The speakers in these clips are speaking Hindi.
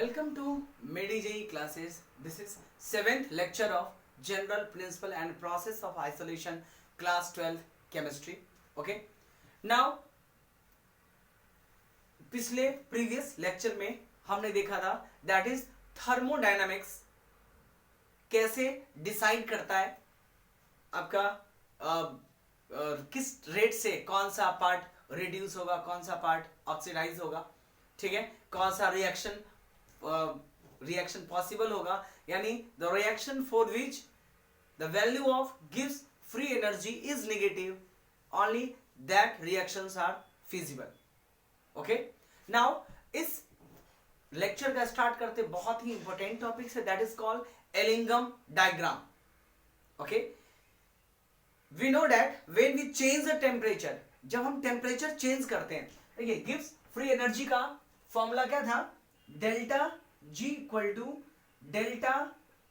Welcome to MediJE classes. This is 7th lecture of General Principle and Process of Isolation, class 12 chemistry. Okay. Now पिछले previous lecture में हमने देखा था that is thermodynamics कैसे decide करता है आपका किस रेट से कौन सा पार्ट रिड्यूस होगा, कौन सा पार्ट ऑक्सीडाइज होगा, ठीक है, कौन सा रिएक्शन पॉसिबल होगा, यानी the reaction for which the value of गिव्स free energy is negative, only that reactions are feasible. Okay, now इस लेक्चर का स्टार्ट करते बहुत ही इंपॉर्टेंट टॉपिक है, that is called Ellingham diagram. Okay, we know that when we change the temperature, जब हम टेम्परेचर चेंज करते हैं, देखिए गिव्स फ्री एनर्जी का फॉर्मूला क्या था, delta G equal to delta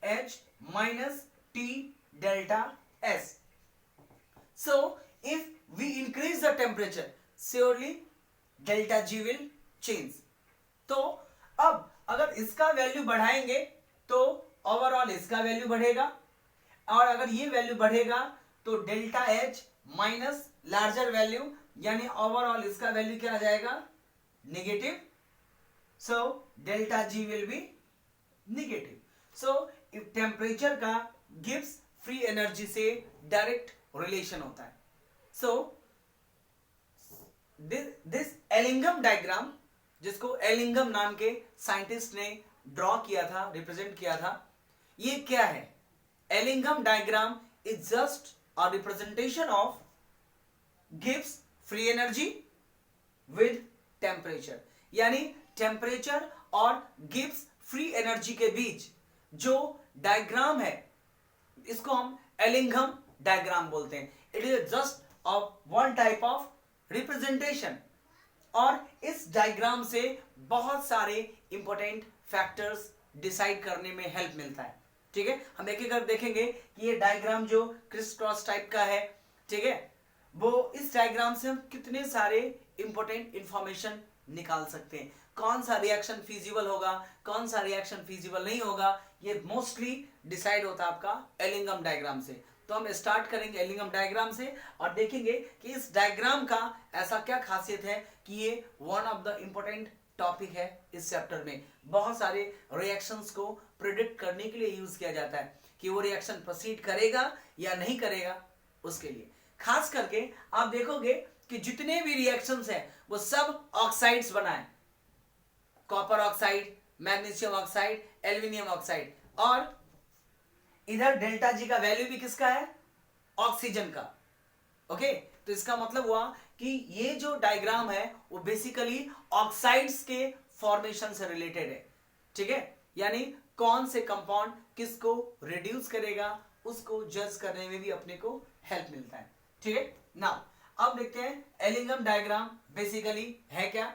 H minus T delta S. So if we increase the temperature surely delta G will change. तो अब अगर इसका वैल्यू बढ़ाएंगे तो ओवरऑल इसका वैल्यू बढ़ेगा, और अगर ये वैल्यू बढ़ेगा तो delta H minus larger value, यानी ओवरऑल इसका वैल्यू क्या आ जाएगा, negative. So delta G will be negative. So if temperature का गिव्स फ्री एनर्जी से डायरेक्ट रिलेशन होता है. सो दिस एलिंगम डायग्राम, जिसको एलिंगम नाम के साइंटिस्ट ने ड्रॉ किया था, रिप्रेजेंट किया था, ये क्या है? Ellingham diagram is just a representation of gives free energy with temperature, यानी टेम्परेचर और gives free energy के बीच जो डायग्राम है इसको हम एलिंगम डायग्राम बोलते हैं. It is just one type of representation, और इस डायग्राम से बहुत सारे इंपॉर्टेंट फैक्टर्स डिसाइड करने में हेल्प मिलता है. ठीक है, हम एक एक कर देखेंगे कि ये डायग्राम जो क्रिस क्रॉस टाइप का है, ठीक है, वो इस डायग्राम से हम कितने सारे इंपॉर्टेंट इंफॉर्मेशन निकाल सकते हैं. कौन सा रिएक्शन फिजिबल होगा, कौन सा रिएक्शन फिजिबल नहीं होगा, ये मोस्टली डिसाइड होता है आपका एलिंगम डायग्राम से. तो हम स्टार्ट करेंगे एलिंगम डायग्राम से और देखेंगे कि इस डायग्राम का ऐसा क्या खासियत है कि ये one of the important topic है. इस चैप्टर में बहुत सारे रिएक्शंस को प्रेडिक्ट करने के लिए यूज किया जाता है कि वो रिएक्शन प्रोसीड करेगा या नहीं करेगा. उसके लिए खास करके आप देखोगे कि जितने भी रिएक्शंस हैं वो सब ऑक्साइड्स बनाए, copper oxide, magnesium oxide, aluminium oxide, और इधर डेल्टा जी का वैल्यू भी किसका है, ऑक्सीजन का. ओके, तो इसका मतलब हुआ कि ये जो डायग्राम है वो बेसिकली ऑक्साइड्स के फॉर्मेशन से रिलेटेड है. ठीक है, यानी कौन से कंपाउंड किसको रिड्यूस करेगा उसको जज करने में भी अपने को हेल्प मिलता है. ठीक है, नाउ अब देखते हैं एलिंगम डायग्राम बेसिकली है क्या.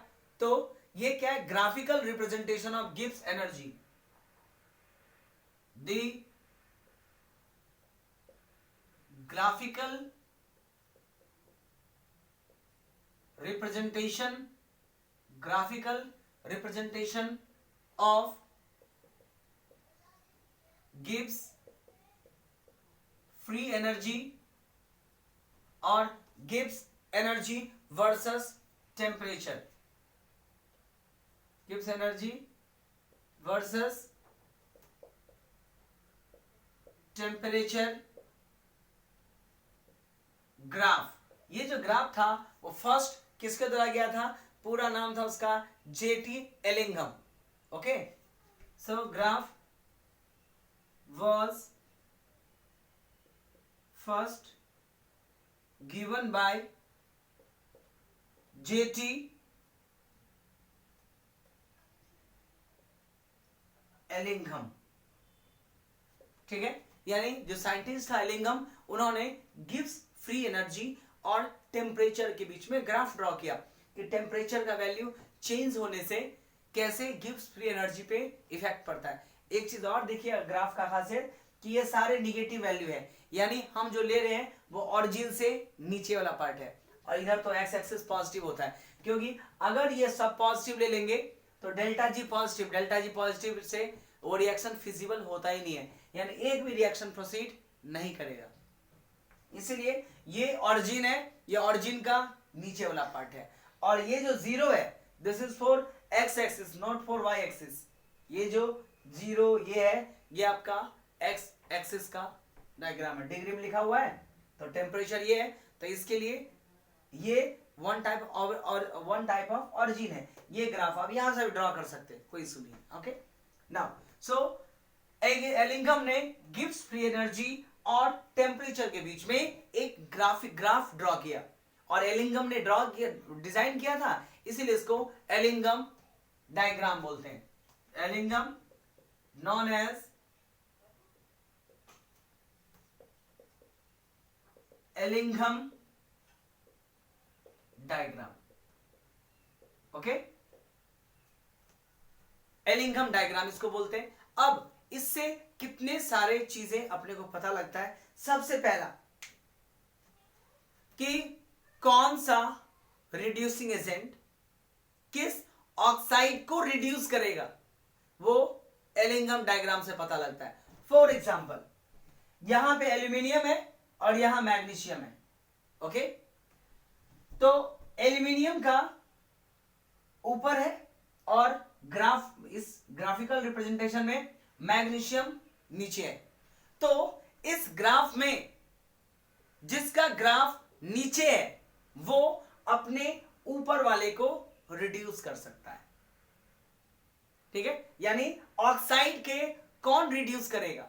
तो ये क्या है, graphical representation of gives energy. The graphical representation of gives free energy or gives energy versus temperature. Gives energy versus temperature graph. ये जो ग्राफ था वो फर्स्ट किसके द्वारा गया था, पूरा नाम था उसका jetty Ellingham. Okay, so graph was first given by jetty Ellingham. ठीक है, यानी जो साइंटिस्ट था एलिंगम, उन्होंने गिव्स फ्री एनर्जी और टेम्परेचर के बीच में ग्राफ ड्रॉ किया कि टेम्परेचर का वैल्यू चेंज होने से कैसे गिव्स फ्री एनर्जी पे इफेक्ट पड़ता है. एक चीज और देखिए ग्राफ का खासियत कि ये सारे निगेटिव वैल्यू है, यानी हम जो ले रहे हैं वो ऑरिजिन से नीचे वाला पार्ट है, और इधर तो एक्स एक्सिस पॉजिटिव होता है, क्योंकि अगर ये सब पॉजिटिव ले लेंगे तो डेल्टा जी पॉजिटिव से वो रिएक्शन फिजिबल होता ही नहीं है, यानी एक भी रिएक्शन प्रोसीड नहीं करेगा। इसीलिए ये ऑरिजिन है, ये ऑरिजिन का नीचे वाला पार्ट है, और ये जो जीरो है this is for X axis not for Y axis. ये जो जीरो ये है ये आपका एक्स एक्सिस का डायग्राम है, डिग्री में लिखा हुआ है, तो टेम्परेचर ये है, तो इसके लिए ये वन टाइप ऑफ ऑरिजिन है। ये ग्राफ आप यहां से ड्रॉ कर सकते हैं, कोई इशू नहीं। ओके नाउ सो एलिंगम ने गिब्स फ्री एनर्जी और टेम्परेचर के बीच में एक ग्राफ ड्रॉ किया, और एलिंगम ने ड्रॉ किया, डिजाइन किया था, इसीलिए इसको एलिंगम डायग्राम बोलते हैं। Ellingham known as Ellingham diagram. Okay, Ellingham diagram इसको बोलते हैं। अब इससे कितने सारे चीजें अपने को पता लगता है। सबसे पहला कि कौन सा रिड्यूसिंग एजेंट किस ऑक्साइड को रिड्यूस करेगा, वो एलिंगम डायग्राम से पता लगता है। फॉर एग्जांपल यहां पे एल्यूमिनियम है और यहां मैग्नीशियम है। ओके, तो एल्यूमिनियम का ऊपर है और इस ग्राफिकल रिप्रेजेंटेशन में मैग्नीशियम नीचे है। तो इस ग्राफ में जिसका ग्राफ नीचे है वो अपने ऊपर वाले को रिड्यूस कर सकता है। ठीक है, यानी ऑक्साइड के कौन रिड्यूस करेगा,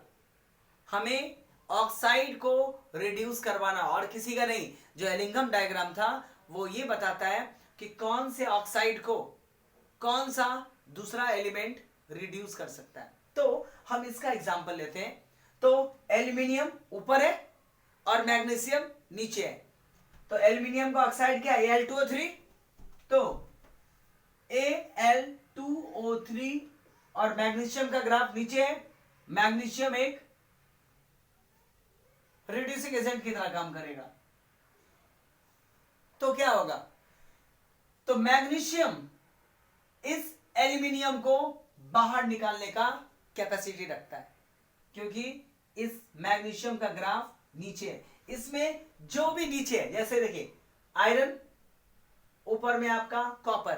हमें ऑक्साइड को रिड्यूस करवाना और किसी का नहीं। जो एलिंगम डायग्राम था वो ये बताता है कि कौन से ऑक्साइड को कौन सा दूसरा एलिमेंट रिड्यूस कर सकता है। तो हम इसका एग्जांपल लेते हैं। तो एल्यूमिनियम ऊपर है और मैग्नीशियम नीचे है, तो एल्यूमिनियम का ऑक्साइड क्या है, Al2O3, तो Al2O3, और मैग्नीशियम का ग्राफ नीचे है। मैग्नीशियम एक रिड्यूसिंग एजेंट की तरह काम करेगा, तो क्या होगा, तो मैग्नीशियम इस एल्यूमिनियम को बाहर निकालने का कैपेसिटी रखता है, क्योंकि इस मैग्नीशियम का ग्राफ नीचे है। इसमें जो भी नीचे है, जैसे देखिए आयरन, ऊपर में आपका कॉपर,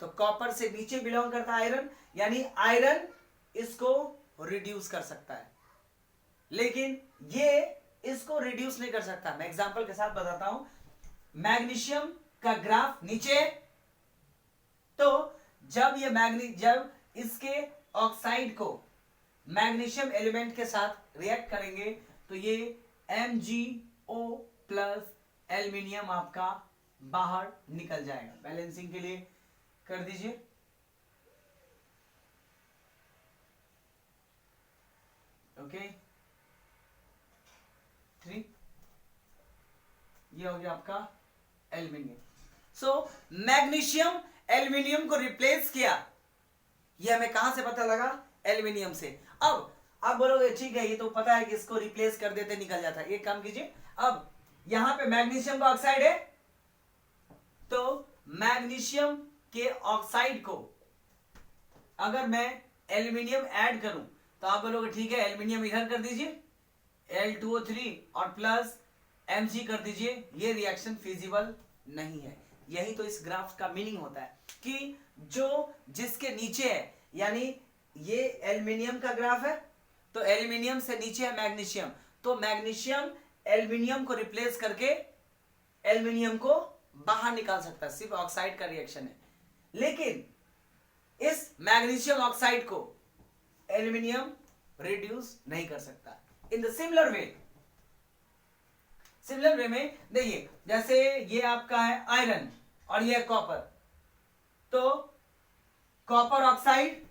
तो कॉपर से नीचे बिलोंग करता है आयरन, यानी आयरन इसको रिड्यूस कर सकता है, लेकिन ये इसको रिड्यूस नहीं कर सकता। मैं एग्जांपल के साथ बताता हूं। मैग्नीशियम का ग्राफ नीचे, तो जब इसके ऑक्साइड को मैग्नीशियम एलिमेंट के साथ रिएक्ट करेंगे तो ये MgO प्लस एल्यूमिनियम आपका बाहर निकल जाएगा। बैलेंसिंग के लिए कर दीजिए। ओके, 3, ये हो गया आपका एल्यूमिनियम। सो मैग्नीशियम एल्यूमिनियम को रिप्लेस किया, ये हमें कहां से पता लगा, एल्यूमिनियम से। अब आप बोलोगे ठीक है ये तो पता है कि इसको रिप्लेस कर देते निकल जाता है, एक काम कीजिए, अब यहां पे मैग्नीशियम का ऑक्साइड है, तो मैग्नीशियम के ऑक्साइड को अगर मैं एल्यूमिनियम ऐड करूं तो आप बोलोगे ठीक है एल्यूमिनियम इधर कर दीजिए, Al2O3 और प्लस Mg कर दीजिए, ये रिएक्शन फिजिबल नहीं है। यही तो इस ग्राफ का मीनिंग होता है कि जो जिसके नीचे है, यानी ये एल्यूमिनियम का ग्राफ है, तो एल्यूमिनियम से नीचे है मैग्नीशियम, तो मैग्नीशियम एल्यूमिनियम को रिप्लेस करके एल्यूमिनियम को बाहर निकाल सकता है, सिर्फ ऑक्साइड का रिएक्शन है। लेकिन इस मैग्नीशियम ऑक्साइड को एल्यूमिनियम रिड्यूस नहीं कर सकता। इन द सिमिलर वे में देखिए, जैसे ये आपका है आयरन और ये कॉपर, तो कॉपर ऑक्साइड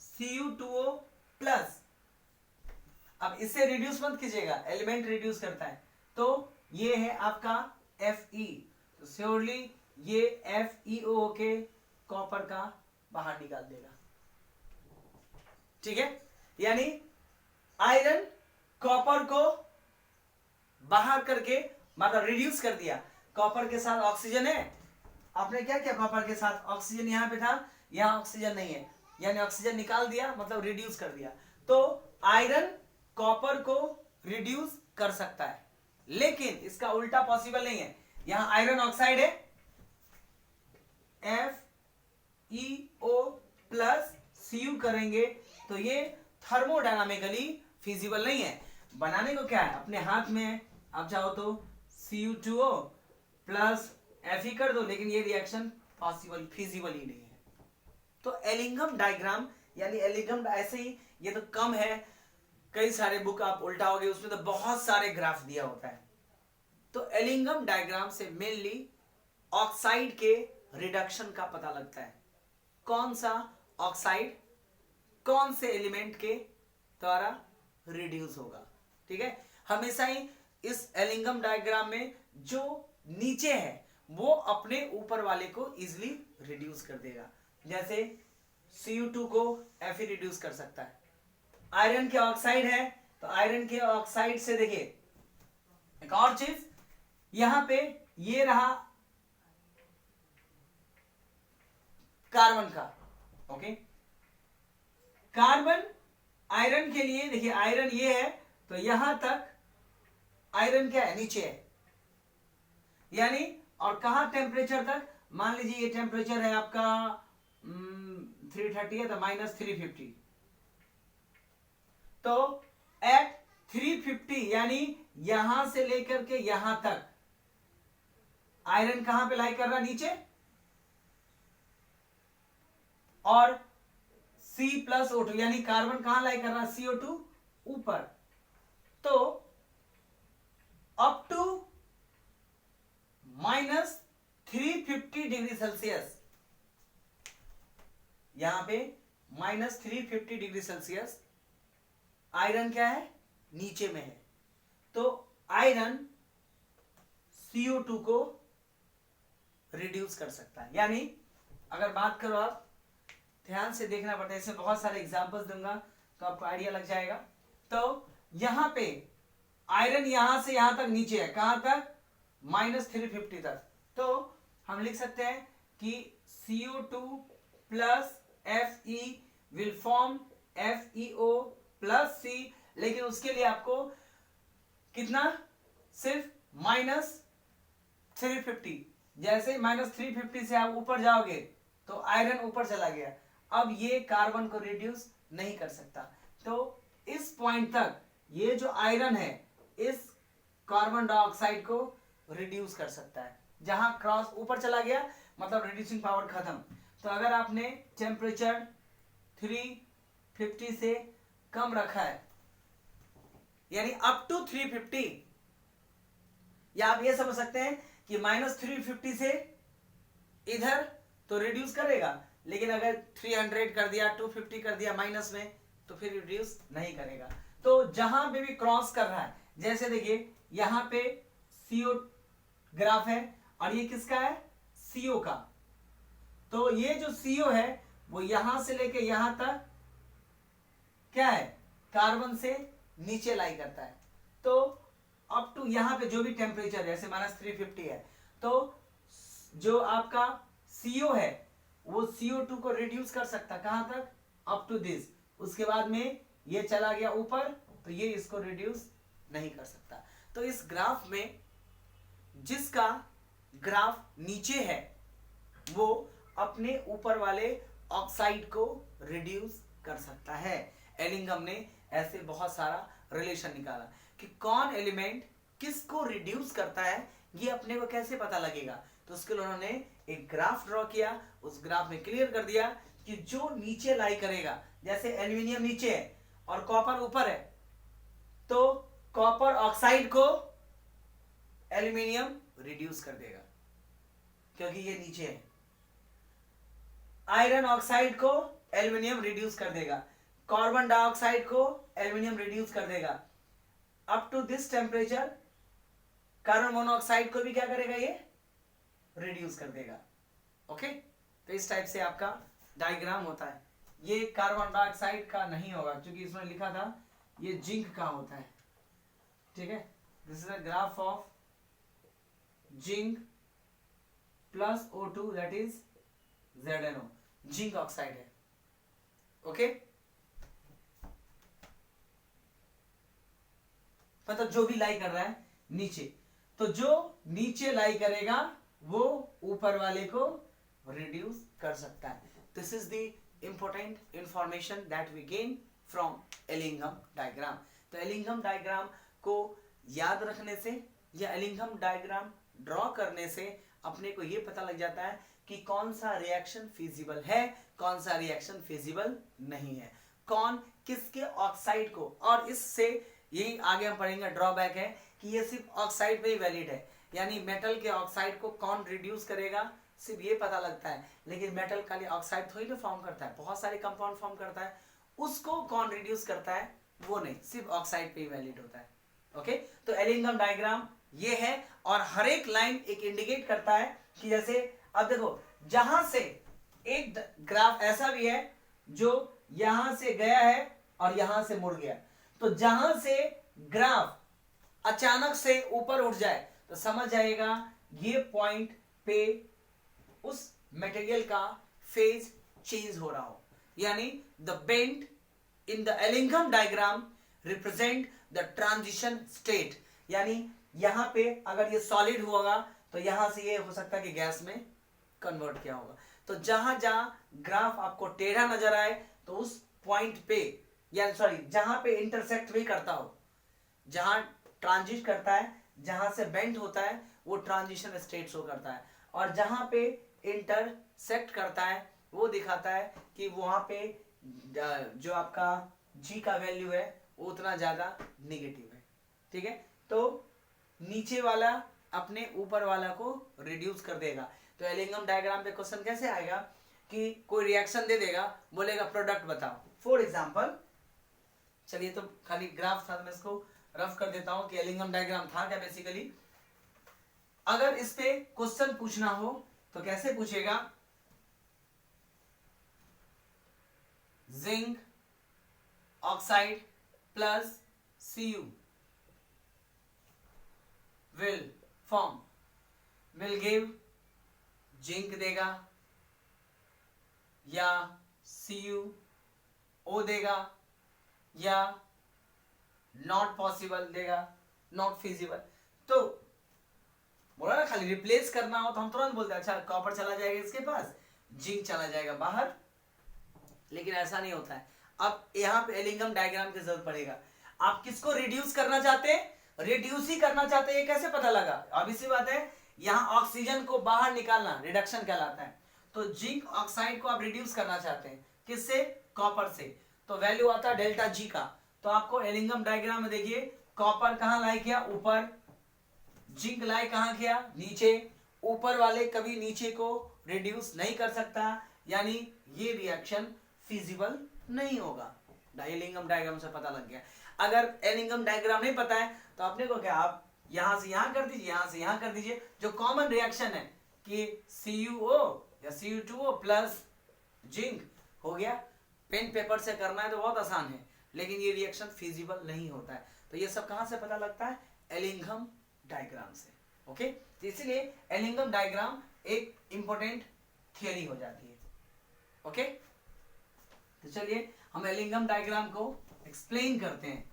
Cu2O प्लस, अब इससे रिड्यूस मत कीजिएगा, एलिमेंट रिड्यूस करता है, तो ये है आपका Fe, तो श्योरली ये FeO के कॉपर का बाहर निकाल देगा। ठीक है, यानी आयरन कॉपर को बाहर करके मतलब रिड्यूस कर दिया, कॉपर के साथ ऑक्सीजन है, आपने क्या किया कॉपर के साथ, ऑक्सीजन यहाँ पे था, यहाँ ऑक्सीजन नहीं है, यानी ऑक्सीजन निकाल दिया, मतलब रिड्यूस कर दिया। तो आयरन कॉपर को रिड्यूस कर सकता है, लेकिन इसका उल्टा पॉसिबल नहीं है। यहां आयरन ऑक्साइड है FeO प्लस Cu करेंगे तो ये थर्मोडायनामिकली फिजिबल नहीं है। बनाने को क्या है, अपने हाथ में आप चाहो तो Cu2O प्लस Fe कर दो, लेकिन ये रिएक्शन पॉसिबल फिजिबल ही नहीं है। तो एलिंगम डायग्राम यानी एलिंगम ऐसे ही, ये तो कम है, कई सारे बुक आप उल्टाओगे उसमें तो बहुत सारे ग्राफ दिया होता है। तो एलिंगम डायग्राम से मेनली ऑक्साइड के रिडक्शन का पता लगता है, कौन सा ऑक्साइड कौन से एलिमेंट के द्वारा रिड्यूस होगा। ठीक है, हमेशा ही इस एलिंगम डायग्राम में जो नीचे है वो अपने ऊपर वाले को इजिली रिड्यूस कर देगा। जैसे Cu2 को Fe रिड्यूस कर सकता है। आयरन के ऑक्साइड है तो आयरन के ऑक्साइड से देखिए एक और चीज, यहां पे ये रहा कार्बन का, ओके, कार्बन आयरन के लिए देखिए, आयरन ये है तो यहां तक आयरन क्या है, नीचे है, यानी और कहां टेम्परेचर तक, मान लीजिए ये टेम्परेचर है आपका 330 है तो -350, तो एट 350 यानी यहां से लेकर के यहां तक आयरन कहां पे लाई कर रहा, नीचे, और C+O2 यानी कार्बन कहां लाई कर रहा, CO2 ऊपर। तो अप टू -350 डिग्री सेल्सियस, यहां पे -350 डिग्री सेल्सियस आयरन क्या है, नीचे में है। तो आयरन CO2 को रिड्यूस कर सकता है। यानी अगर बात करो, आप ध्यान से देखना पड़ता है, इसमें बहुत सारे एग्जांपल्स दूंगा तो आपको आइडिया लग जाएगा। तो यहां पे आयरन यहां से यहां तक नीचे है, कहां तक, -350 तक। तो हम लिख सकते हैं कि CO2 plus Fe will form FeO plus C, लेकिन उसके लिए आपको कितना, सिर्फ -350। जैसे -350 से आप ऊपर जाओगे तो आयरन ऊपर चला गया, अब ये कार्बन को रिड्यूस नहीं कर सकता। तो इस पॉइंट तक ये जो आयरन है इस कार्बन डाइऑक्साइड को रिड्यूस कर सकता है। जहां क्रॉस ऊपर चला गया मतलब रिड्यूसिंग पावर खत्म। तो अगर आपने टेम्परेचर 350 से कम रखा है, यानी अप टू 350, या आप ये समझ सकते हैं कि -350 से इधर तो रिड्यूस करेगा, लेकिन अगर 300 कर दिया, 250 कर दिया माइनस में, तो फिर रिड्यूस नहीं करेगा। तो जहां पे भी क्रॉस कर रहा है, जैसे देखिए यहां पे CO ग्राफ है और ये किसका है, CO का। तो ये जो CO है वो यहां से लेके यहां तक क्या है, कार्बन से नीचे लाई करता है। तो अप टू यहां पे जो भी टेम्परेचर जैसे -350 है, तो जो आपका CO है वो CO2 को रिड्यूस कर सकता है, कहां तक, अप टू दिस। उसके बाद में ये चला गया ऊपर तो ये इसको रिड्यूस नहीं कर सकता। तो इस ग्राफ में जिसका ग्राफ नीचे है वो अपने ऊपर वाले ऑक्साइड को रिड्यूस कर सकता है। एलिंगम ने ऐसे बहुत सारा रिलेशन निकाला कि कौन एलिमेंट किसको रिड्यूस करता है, ये अपने को कैसे पता लगेगा। तो उसके लिए उन्होंने एक ग्राफ ड्रॉ किया, उस ग्राफ में क्लियर कर दिया कि जो नीचे लाई करेगा, जैसे एल्यूमिनियम नीचे है और कॉपर ऊपर है, तो कॉपर ऑक्साइड को एल्यूमिनियम रिड्यूस कर देगा क्योंकि ये नीचे है। आयरन ऑक्साइड को एल्यूमिनियम रिड्यूस कर देगा, कार्बन डाइऑक्साइड को एल्यूमिनियम रिड्यूस कर देगा। Up to this temperature carbon monoxide को भी क्या करेगा, ये रिड्यूस कर देगा। ओके, तो इस टाइप से आपका डायग्राम होता है। ये कार्बन डाइऑक्साइड का नहीं होगा क्योंकि इसमें लिखा था ये जिंक का होता है। ठीक है, this is a graph of zinc plus O2 that is ZnO, zinc oxide है। ओके, मतलब जो भी लाई कर रहा है नीचे, तो जो नीचे लाई करेगा वो ऊपर वाले को रिड्यूस कर सकता है। This is the important information that we gain from Ellingham diagram. तो एलिंघम डायग्राम को याद रखने से या एलिंघम डायग्राम ड्रॉ करने से अपने को ये पता लग जाता है कि कौन सा रिएक्शन फिजिबल है, कौन सा रिएक्शन फिजिबल नहीं है, कौन किसके ऑक्साइड को। और इससे यही आगे हम पढ़ेंगे ड्रॉबैक है कि ये सिर्फ ऑक्साइड पे ही वैलिड है, यानी मेटल के ऑक्साइड को कौन रिड्यूस करेगा सिर्फ ये पता लगता है, लेकिन मेटल खाली ऑक्साइड थोड़ी ना फॉर्म करता है, बहुत सारे कंपाउंड फॉर्म करता है, उसको कौन रिड्यूस करता है वो नहीं, सिर्फ ऑक्साइड पे ही वैलिड होता है। ओके, तो एलिंघम डायग्राम ये है और हर एक लाइन एक इंडिकेट करता है कि जैसे अब देखो जहां से एक ग्राफ ऐसा भी है जो यहां से गया है और यहां से मुड़ गया, तो जहां से ग्राफ अचानक से ऊपर उठ जाए तो समझ जाएगा ये पॉइंट पे उस मटेरियल का फेज चेंज हो रहा हो, यानी the bend in the Ellingham diagram represent the transition state, यानी यहां पे अगर ये सॉलिड होगा तो यहां से ये हो सकता है कि गैस में कन्वर्ट किया होगा। तो जहां जहां ग्राफ आपको टेढ़ा नजर आए तो उस पॉइंट पे, या सॉरी जहां पे इंटरसेक्ट भी करता हो, जहां ट्रांजिट करता है, जहां से बेंड होता है वो ट्रांजिशन स्टेट शो करता है, और जहां पे इंटरसेक्ट करता है वो दिखाता है कि वहां पे जो आपका जी का वैल्यू है वो उतना ज्यादा निगेटिव है। ठीक है, तो नीचे वाला अपने ऊपर वाला को रिड्यूस कर देगा। तो एलिंघम डायग्राम पे क्वेश्चन कैसे आएगा कि कोई रिएक्शन दे देगा, बोलेगा प्रोडक्ट बताओ। फॉर एग्जांपल, चलिए तो खाली ग्राफ था, मैं इसको रफ कर देता हूं कि एलिंघम डायग्राम था क्या बेसिकली। अगर इस पे क्वेश्चन पूछना हो तो कैसे पूछेगा, zinc oxide plus Cu will form, will give zinc देगा या CuO देगा या नॉट पॉसिबल देगा, नॉट फिजिबल। तो बोला ना खाली रिप्लेस करना हो तो हम तुरंत बोलते हैं अच्छा कॉपर चला जाएगा इसके पास, जिंक चला जाएगा बाहर, लेकिन ऐसा नहीं होता है। अब यहाँ पे एलिंघम डायग्राम की जरूरत पड़ेगा। आप किसको रिड्यूस करना चाहते हैं, रिड्यूस ही करना चाहते हैं, ये कैसे पता लगा, अब इसी बात है, यहाँ ऑक्सीजन को बाहर निकालना रिडक्शन कहलाता है। तो जिंक ऑक्साइड को आप रिड्यूस करना चाहते हैं किससे, कॉपर से, तो वैल्यू आता है डेल्टा जी का। तो आपको एलिंघम डायग्राम में देखिए कॉपर कहां लाई किया, ऊपर, जिंक लाई कहां किया, नीचे, ऊपर वाले कभी नीचे को रिड्यूस नहीं कर सकता, यानी ये रिएक्शन फिजिबल नहीं होगा। एलिंघम डायग्राम से पता लग गया। अगर एलिंघम डायग्राम नहीं पता है तो अपने को क्या, आप यहां से यहां कर दीजिए, यहां से यहां कर दीजिए, जो कॉमन रिएक्शन है कि CuO या Cu2O प्लस जिंक हो गया। पेन पेपर से करना है तो बहुत आसान है, लेकिन ये रिएक्शन फिजिबल नहीं होता है। तो ये सब कहां से पता लगता है, एलिंघम डायग्राम से। ओके, तो इसीलिए एलिंघम डायग्राम एक इंपॉर्टेंट थियरी हो जाती है। ओके, तो चलिए हम एलिंघम डायग्राम को एक्सप्लेन करते हैं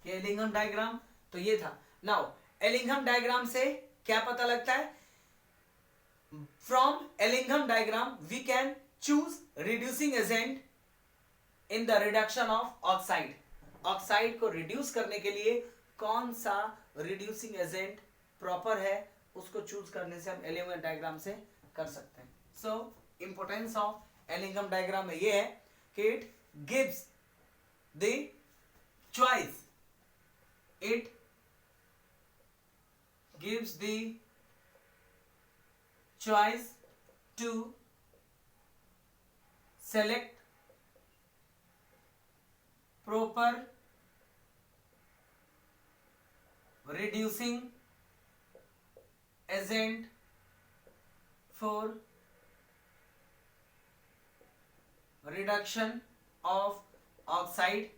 कि एलिंघम डायग्राम तो ये था। नाउ एलिंघम डायग्राम से क्या पता लगता है, from Ellingham diagram we can choose reducing agent in the reduction of oxide. Oxide को रिड्यूस करने के लिए कौन सा रिड्यूसिंग एजेंट प्रॉपर है उसको चूज करने से हम एलिंघम डायग्राम से कर सकते हैं। सो इंपॉर्टेंस ऑफ एलिंघम डायग्राम में ये है कि it gives the choice, it gives the choice to select proper reducing agent for reduction of oxide।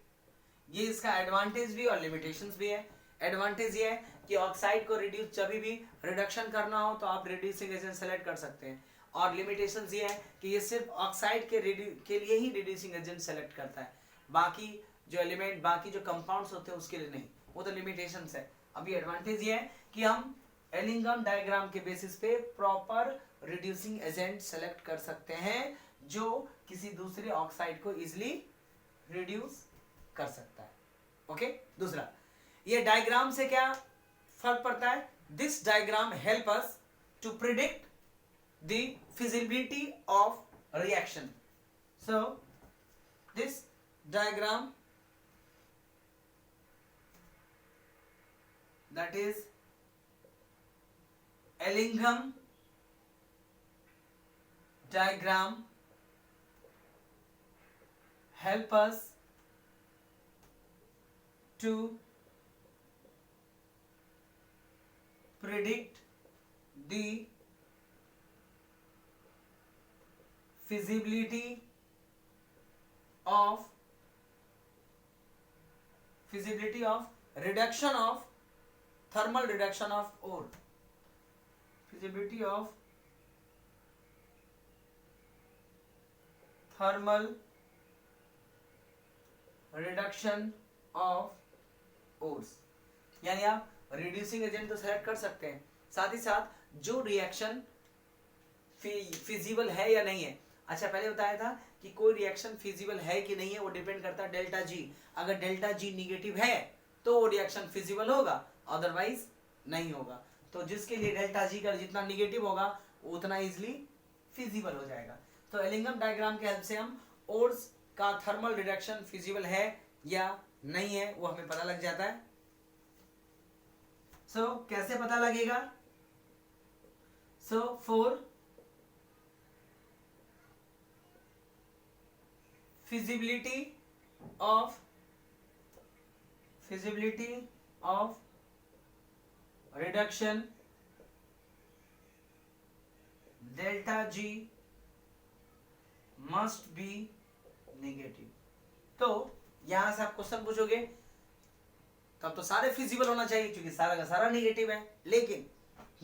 ये इसका एडवांटेज भी और लिमिटेशंस भी है। एडवांटेज ये है कि ऑक्साइड को रिड्यूस जब भी रिडक्शन करना हो तो आप रिड्यूसिंग एजेंट सेलेक्ट कर सकते हैं, और लिमिटेशंस ये है कि ये सिर्फ ऑक्साइड के लिए ही रिड्यूसिंग एजेंट सेलेक्ट करता है, बाकी जो एलिमेंट बाकी जो कंपाउंड्स होते हैं उसके लिए नहीं, वो तो लिमिटेशंस है। अभी एडवांटेज ये है कि हम एलिंगम डायग्राम के बेसिस पे प्रॉपर रिड्यूसिंग एजेंट सेलेक्ट कर सकते हैं जो किसी दूसरे ऑक्साइड को इजिली रिड्यूस कर सकता है। ओके, दूसरा ये डायग्राम से क्या फर्क पड़ता है? This diagram help us to predict the feasibility of reaction. So this diagram that is Ellingham diagram help us to predict the feasibility of reduction of thermal reduction of ore, feasibility of thermal reduction of ores। यानी आप रिड्यूसिंग एजेंट तो सेलेक्ट कर सकते हैं, साथ ही साथ जो रिएक्शन फिजिबल है या नहीं है। अच्छा, पहले बताया था कि कोई रिएक्शन फिजिबल है कि नहीं है वो डिपेंड करता है डेल्टा जी। अगर डेल्टा जी निगेटिव है तो वो रिएक्शन फिजिबल होगा, अदरवाइज नहीं होगा। तो जिसके लिए डेल्टा जी का जितना निगेटिव होगा उतना इजिली फिजिबल हो जाएगा। तो एलिंगम डायग्राम के हेल्प से हम ओर्स का थर्मल रिडक्शन फिजिबल है या नहीं है वो हमें पता लग जाता है। सो कैसे पता लगेगा? So for feasibility of reduction delta G must be negative। तो यहां से आप क्वेश्चन पूछोगे तब तो सारे फिजिबल होना चाहिए क्योंकि सारा का सारा नेगेटिव है, लेकिन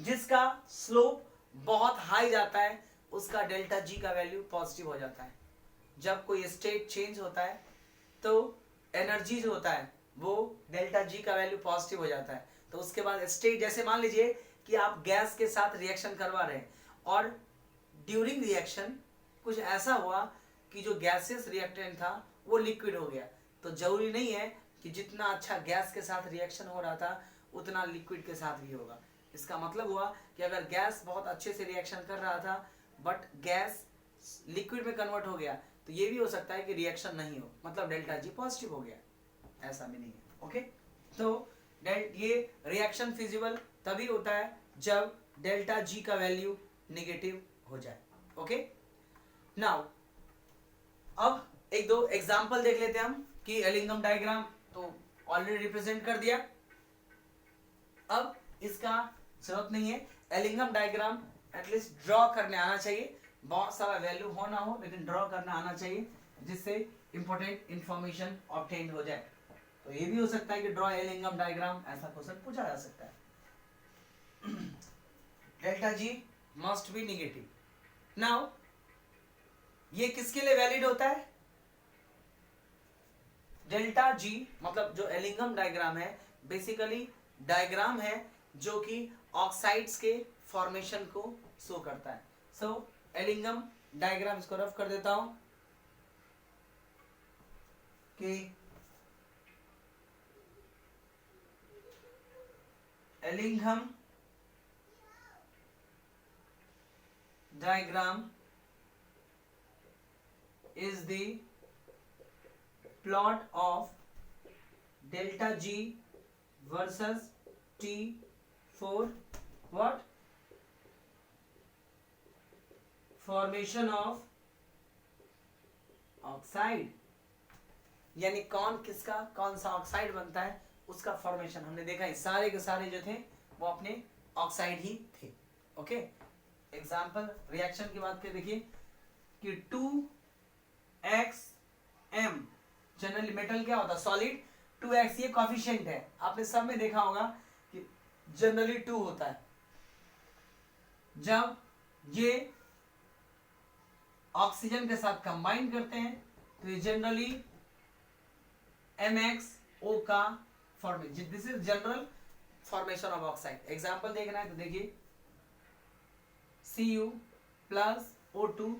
जिसका स्लोप बहुत हाई जाता है उसका डेल्टा जी का वैल्यू पॉजिटिव हो जाता है। जब कोई स्टेट चेंज होता है तो एनर्जी जो होता है वो डेल्टा जी का वैल्यू पॉजिटिव हो जाता है। तो उसके बाद स्टेट, जैसे मान लीजिए कि आप गैस के साथ रिएक्शन करवा रहे हैं और ड्यूरिंग रिएक्शन कुछ ऐसा हुआ कि जो गैसेस रिएक्टेंट था वो लिक्विड हो गया, तो जरूरी नहीं है कि जितना अच्छा गैस के साथ रिएक्शन हो रहा था उतना लिक्विड के साथ भी होगा। इसका मतलब हुआ कि अगर गैस बहुत अच्छे से रिएक्शन कर रहा था बट गैस लिक्विड में कन्वर्ट हो गया तो ये भी हो सकता है कि रिएक्शन नहीं हो, मतलब डेल्टा जी पॉजिटिव हो गया, ऐसा भी नहीं है। ओके, तो ये रिएक्शन फिजिबल तभी होता है जब डेल्टा जी का वैल्यू नेगेटिव हो जाए। ओके, नाउ अब एक दो एग्जांपल देख लेते हैं हम कि एलिंगम डायग्राम तो ऑलरेडी रिप्रेजेंट कर दिया, अब इसका जरूरत नहीं है। एलिंगम डायग्राम एटलीस्ट ड्रॉ करने आना चाहिए, बहुत सारा वैल्यू हो ना हो लेकिन ड्रॉ करना आना चाहिए जिससे इंपॉर्टेंट इंफॉर्मेशन ऑब्टेन हो जाए। तो ये भी हो सकता है कि ड्रॉ एलिंगम डायग्राम, ऐसा क्वेश्चन पूछा जा सकता है। Delta ji must be negative. Now ये किसके लिए वैलिड होता है? डेल्टा जी मतलब जो एलिंगम डायग्राम है बेसिकली डायग्राम है जो कि ऑक्साइड्स के फॉर्मेशन को शो करता है। सो एलिंगम डायग्राम, इसको रफ कर देता हूं कि Ellingham diagram is the plot of delta G versus T for what? Formation of oxide, यानी कौन सा ऑक्साइड बनता है उसका फॉर्मेशन। हमने देखा है सारे के सारे जो थे वो अपने ऑक्साइड ही थे। ओके, एग्जाम्पल रिएक्शन की बात करें, देखिए कि 2xm जनरली मेटल क्या होता है? सॉलिड। 2x ये कॉफिशिएंट है, आपने सब में देखा होगा कि जनरली 2 होता है। जब ये ऑक्सीजन के साथ कंबाइन करते हैं तो ये जनरली MXO का formation, this is general formation of oxide. Example देखना है तो देखिए Cu plus O2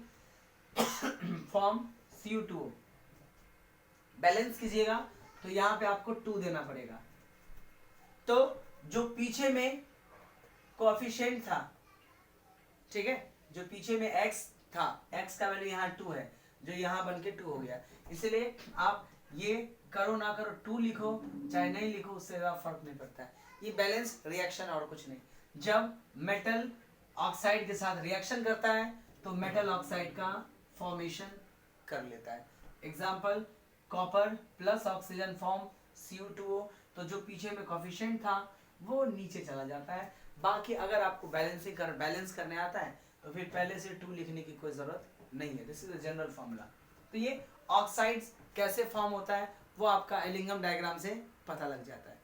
form Cu2O। Balance कीजिएगा तो यहां पे आपको 2 देना पड़ेगा। तो जो पीछे में कोएफिशिएंट था, ठीक है, जो पीछे में x था, x का वैल्यू यहाँ 2 है, जो यहाँ बन के 2 हो गया। इसलिए आप ये करो ना करो 2 लिखो चाहे नहीं लिखो, उससे ज्यादा फर्क नहीं पड़ता है। ये बैलेंस रिएक्शन और कुछ नहीं। जब मेटल ऑक्साइड के साथ रिएक्शन करता है तो मेटल ऑक्साइड का फॉर्मेशन कर लेता है। Example copper plus oxygen form Cu2O। तो जो पीछे में कोएफिशिएंट था वो नीचे चला जाता है। बाकी अगर आपको बैलेंस करने आता है तो फिर पहले से 2 लिखने की कोई जरूरत नहीं है। This is the general formula. तो ये ऑक्साइड्स कैसे फॉर्म होता है वो आपका एलिंगम डायग्राम से पता लग जाता है,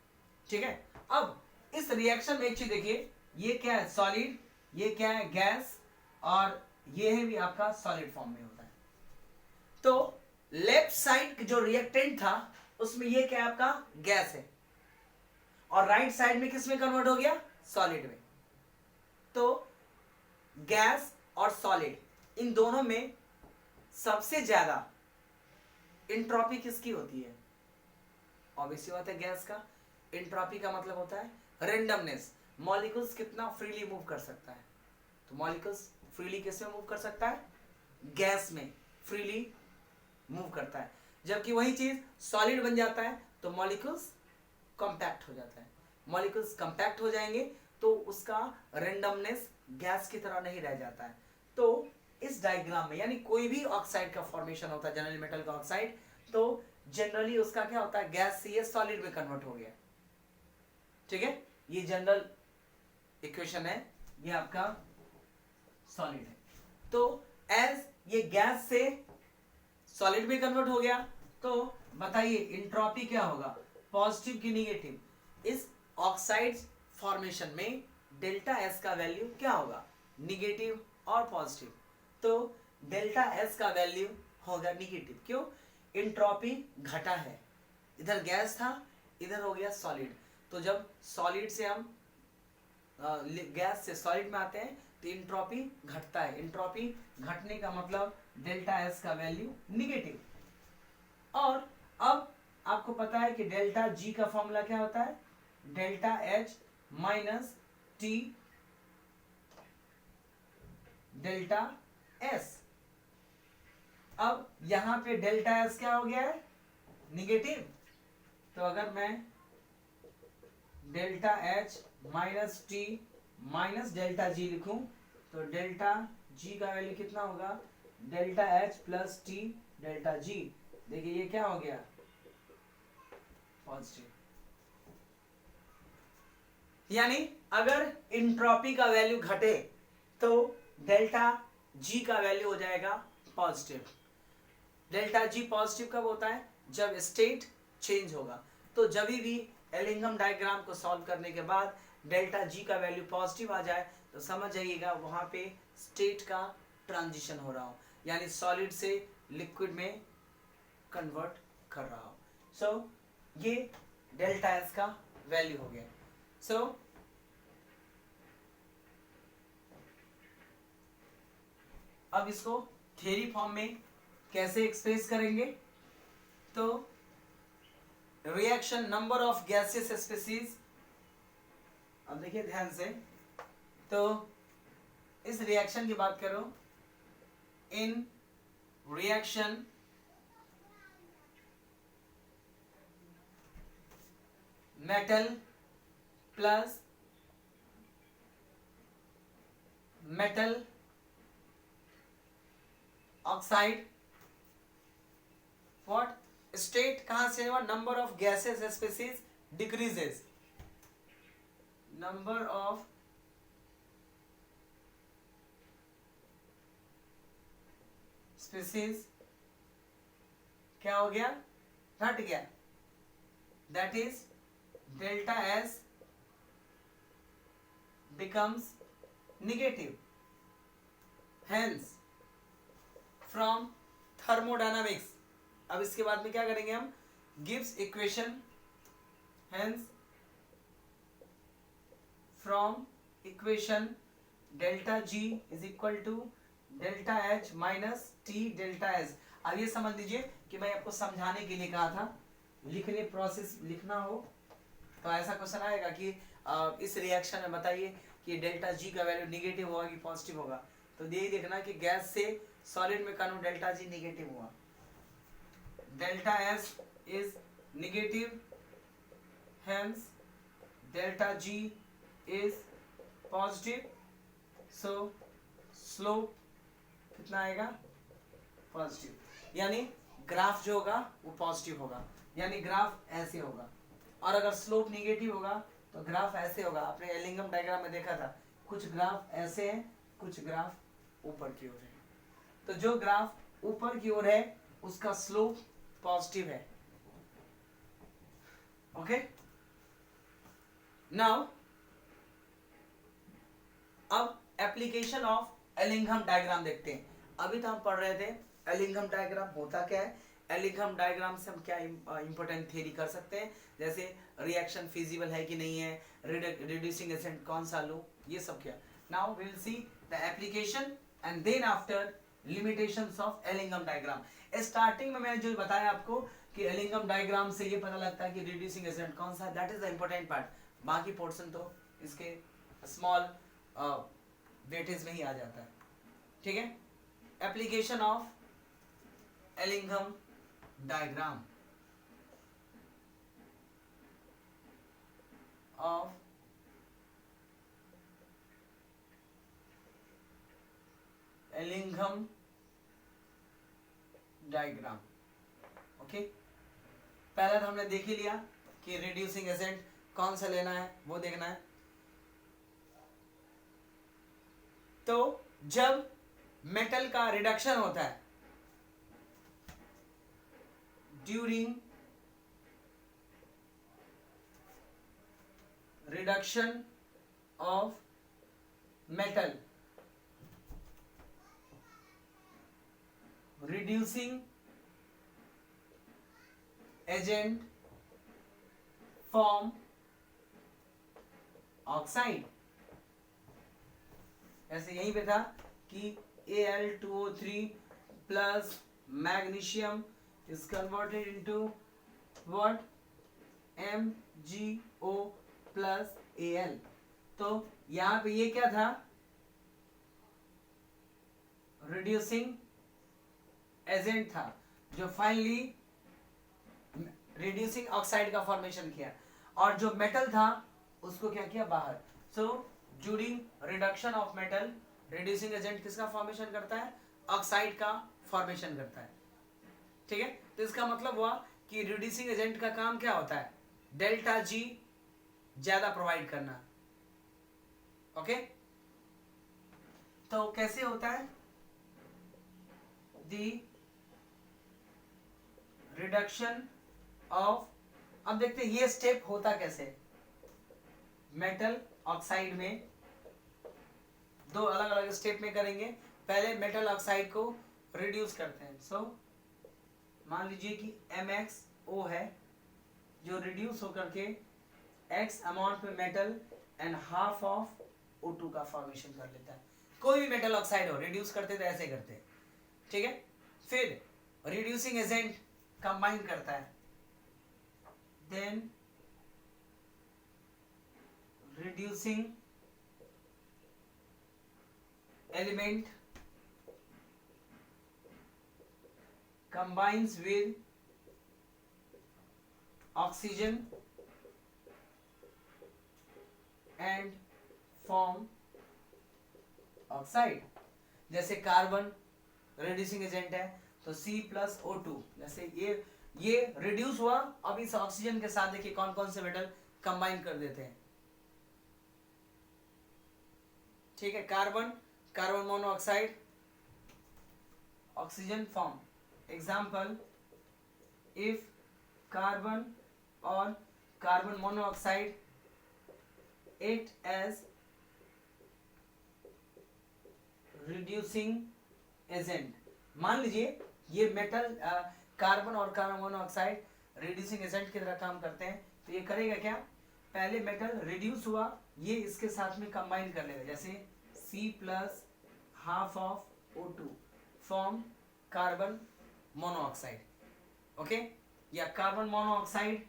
ठीक है। अब इस रिएक्शन में एक चीज देखिए, ये क्या है सॉलिड, ये क्या है गैस, और ये है भी आपका सॉलिड फॉर्म में होता है। तो लेफ्ट साइड जो रिएक्टेंट था उसमें ये क्या है आपका गैस है, और राइट साइड में किस में कन्वर्ट हो गया सॉलिड में। तो गैस और सॉलिड इन दोनों में सबसे ज्यादा इंट्रोपी किसकी होती है? ऑब्वियसली बात है गैस का। इंट्रोपी का मतलब होता है रेंडमनेस, मॉलिक्यूल्स कितना फ्रीली मूव कर सकता है। तो मॉलिक्यूल्स फ्रीली किस में मूव कर सकता है? गैस में फ्रीली मूव करता है। जबकि वही चीज सॉलिड बन जाता है तो मॉलिक्यूल्स कॉम्पैक्ट हो जाता है। मॉलिक्यूल्स कॉम्पैक्ट हो जाएंगे तो उसका रेंडमनेस गैस की तरह नहीं रह जाता है। तो इस डायग्राम में यानी कोई भी ऑक्साइड का फॉर्मेशन होता है, जनरली मेटल का ऑक्साइड, तो जनरली उसका क्या होता है गैस से ये सॉलिड में कन्वर्ट हो गया, ठीक है। ये जनरल इक्वेशन है, ये आपका सॉलिड है। तो एज ये गैस से सॉलिड में कन्वर्ट हो गया तो बताइए इंट्रोपी क्या होगा, पॉजिटिव की निगेटिव? इस ऑक्साइड फॉर्मेशन में डेल्टा एस का वैल्यू क्या होगा? निगेटिव और पॉजिटिव। तो डेल्टा एस का वैल्यू होगा निगेटिव। क्यों? इंट्रोपी घटा है, इधर गैस था इधर हो गया सॉलिड। तो जब सॉलिड से हम गैस से सॉलिड में आते हैं तो इंट्रोपी घटता है। इंट्रोपी घटने का मतलब डेल्टा एस का वैल्यू निगेटिव। और अब आपको पता है कि डेल्टा जी का फॉर्मूला क्या होता है? Delta H minus T delta S. अब यहां पे डेल्टा एस क्या हो गया है? निगेटिव। तो अगर मैं delta H minus T minus delta G लिखूं तो डेल्टा जी का वैल्यू कितना होगा? Delta H plus T delta G. देखिए ये क्या हो गया? पॉजिटिव। यानी अगर इंट्रोपी का वैल्यू घटे तो डेल्टा जी का वैल्यू हो जाएगा पॉजिटिव। डेल्टा जी पॉजिटिव कब होता है? जब स्टेट चेंज होगा। तो जब भी एलिंगम डायग्राम को सॉल्व करने के बाद डेल्टा जी का वैल्यू पॉजिटिव आ जाए तो समझ जाइएगा वहां पे स्टेट का ट्रांजिशन हो रहा हो, यानी सॉलिड से लिक्विड में कन्वर्ट कर रहा हो। सो ये डेल्टा एस का वैल्यू हो गया। सो अब इसको थ्योरी फॉर्म में कैसे एक्सप्रेस करेंगे? तो reaction number of gases species, अब देखिए ध्यान से, तो इस रिएक्शन की बात करो, in reaction metal plus metal oxide, what state कहां से हुआ? Number of gases species decreases. Number of species क्या हो गया? घट गया। That is delta S becomes negative. Hence from thermodynamics, अब इसके बाद में क्या करेंगे हम, Gibbs equation, hence from equation delta G is equal to delta H minus T delta S. अब ये समझ लीजिए कि मैं आपको समझाने के लिए कहा था, लिखने प्रोसेस लिखना हो तो ऐसा क्वेश्चन आएगा कि इस रिएक्शन में बताइए कि डेल्टा जी का वैल्यू निगेटिव होगा कि पॉजिटिव होगा, तो यही देखना कि गैस से सॉलिड में कन्वर्ट डेल्टा जी निगेटिव हुआ, delta S is negative, hence delta G is positive, so slope कितना आएगा, पॉजिटिव, यानी ग्राफ जो होगा वो पॉजिटिव होगा, यानी ग्राफ ऐसे होगा, और अगर स्लोप निगेटिव होगा तो ग्राफ ऐसे होगा। आपने एलिंगम डायग्राम में देखा था, कुछ ग्राफ ऐसे हैं, कुछ ग्राफ ऊपर की ओर है, तो जो ग्राफ ऊपर की ओर है उसका स्लोप पॉजिटिव है। ओके, नाउ अब एप्लीकेशन ऑफ एलिंगम डायग्राम देखते हैं। अभी तो हम पढ़ रहे थे एलिंगम डायग्राम होता क्या है, एलिंगम डायग्राम से हम क्या इंपॉर्टेंट थ्योरी कर सकते हैं, जैसे रिएक्शन फिजिबल है कि नहीं है, रिड्यूसिंग एजेंट कौन सा लो, ये सब क्या। Now we will see the application and then after limitations of Ellingham diagram. Starting में मैंने जो बताया आपको कि एलिंगम डायग्राम से ये पता लगता है कि रिड्यूसिंग एजेंट कौन सा है, that is the important part, बाकी पोर्शन तो इसके स्मॉल वेटेज में ही आ जाता है। ठीक है, application of Ellingham diagram of Ellingham diagram. Okay, पहले तो हमने देख ही लिया कि रिड्यूसिंग एजेंट कौन सा लेना है, वो देखना है। तो जब मेटल का रिडक्शन होता है during reduction of metal, reducing agent form oxide, ऐसे यहीं पे था कि Al2O3 plus magnesium is converted into what, MgO plus Al। तो यहां पे ये क्या था, रिड्यूसिंग एजेंट था जो फाइनली रिड्यूसिंग ऑक्साइड का फॉर्मेशन किया, और जो मेटल था उसको क्या किया बाहर। So during reduction of metal reducing agent किसका फॉर्मेशन करता है, ऑक्साइड का फॉर्मेशन करता है। ठीक है, तो इसका मतलब हुआ कि रिड्यूसिंग एजेंट का काम क्या होता है, डेल्टा जी ज्यादा प्रोवाइड करना। ओके, तो कैसे होता है दी रिडक्शन ऑफ, अब देखते हैं ये स्टेप होता कैसे। मेटल ऑक्साइड में दो अलग अलग स्टेप में करेंगे, पहले मेटल ऑक्साइड को रिड्यूस करते हैं। सो मान लीजिए कि MxO है जो रिड्यूस होकर के X अमाउंट में metal and half of O2 का फॉर्मेशन कर लेता है। कोई भी मेटल ऑक्साइड हो रिड्यूस करते तो ऐसे करते हैं। ठीक है, फिर रिड्यूसिंग एजेंट कंबाइन करता है, then reducing element combines with oxygen and form oxide। जैसे कार्बन रिड्यूसिंग एजेंट है तो C+O2, जैसे ये रिड्यूस हुआ, अब इस ऑक्सीजन के साथ देखिए कौन कौन से मेटल कंबाइन कर देते हैं। ठीक है, carbon monoxide, oxygen form. Example, if carbon और carbon monoxide act as reducing agent. मान लीजिए ये मेटल कार्बन और कार्बन मोनोऑक्साइड रिड्यूसिंग एजेंट की तरह काम करते हैं, तो ये करेगा क्या, पहले मेटल रिड्यूस हुआ, ये इसके साथ में कंबाइन कर लेगा, जैसे C plus half of O2 form carbon monoxide, okay, या carbon monoxide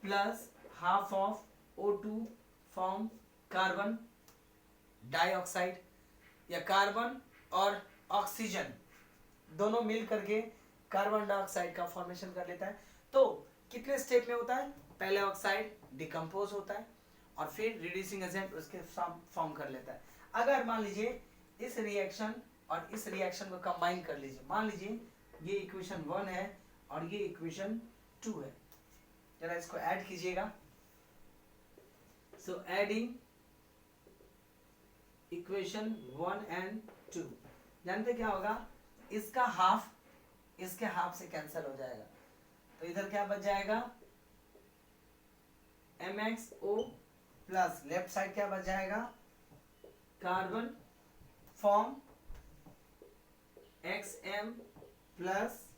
plus half of O2 form carbon dioxide, या कार्बन और ऑक्सीजन दोनों मिल करके कार्बन डाइऑक्साइड का फॉर्मेशन कर लेता है। तो कितने स्टेप में होता है, पहले ऑक्साइड डिकम्पोज होता है और फिर रिड्यूसिंग एजेंट उसके फॉर्म कर लेता है। अगर मान लीजिए इस रिएक्शन और इस रिएक्शन को कंबाइन कर लीजिए, मान लीजिए ये इक्वेशन 1 है और ये इक्वेशन 2 है, जरा इसको ऐड कीजिएगा। सो एडिंग इक्वेशन 1 एंड 2, जानते क्या होगा, इसका हाफ इसके हाफ से कैंसिल हो जाएगा, तो इधर क्या बच जाएगा, MXO प्लस लेफ्ट साइड क्या बच जाएगा, carbon form XM plus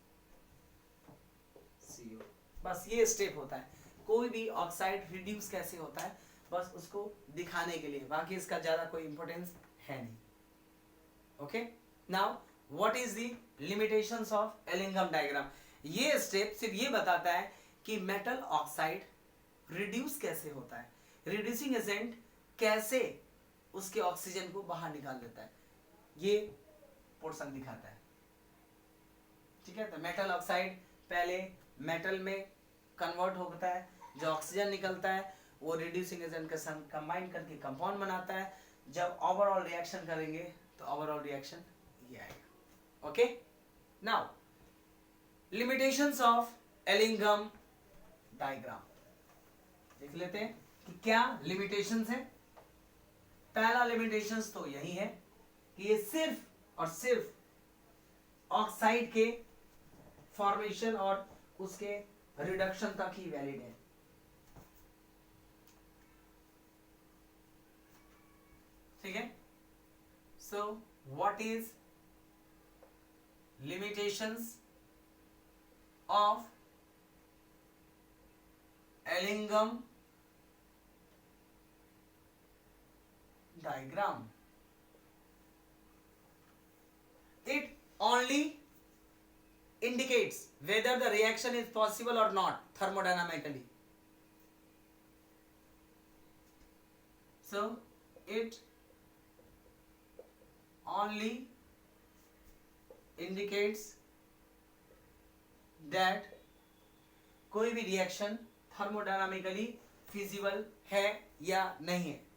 CO। बस ये स्टेप होता है, कोई भी ऑक्साइड रिड्यूस कैसे होता है बस उसको दिखाने के लिए, बाकी इसका ज्यादा कोई इंपॉर्टेंस है नहीं। Okay, now what is the limitations of Ellingham diagram. ये स्टेप सिर्फ ये बताता है कि मेटल ऑक्साइड रिड्यूस कैसे होता है, रिड्यूसिंग एजेंट कैसे उसके ऑक्सीजन को बाहर निकाल देता है, ये पोर्शन दिखाता है। ठीक है, तो मेटल ऑक्साइड पहले मेटल में कन्वर्ट होता है, जो ऑक्सीजन निकलता है वो रिड्यूसिंग एजेंट के साथ कंबाइन करके कंपाउंड बनाता है। जब ओवरऑल रिएक्शन करेंगे तो ओवरऑल रिएक्शन ये आएगा। Okay, now limitations of Ellingham diagram देख लेते हैं कि क्या लिमिटेशंस है। पहला लिमिटेशंस तो यही है कि ये सिर्फ और सिर्फ ऑक्साइड के फॉर्मेशन और उसके रिडक्शन तक ही वैलिड है। ठीक है, so what is limitations of Ellingham diagram? It only indicates whether the reaction is possible or not thermodynamically. So it only indicates that कोई भी रिएक्शन थर्मोडायनामिकली फिजिबल है या नहीं है,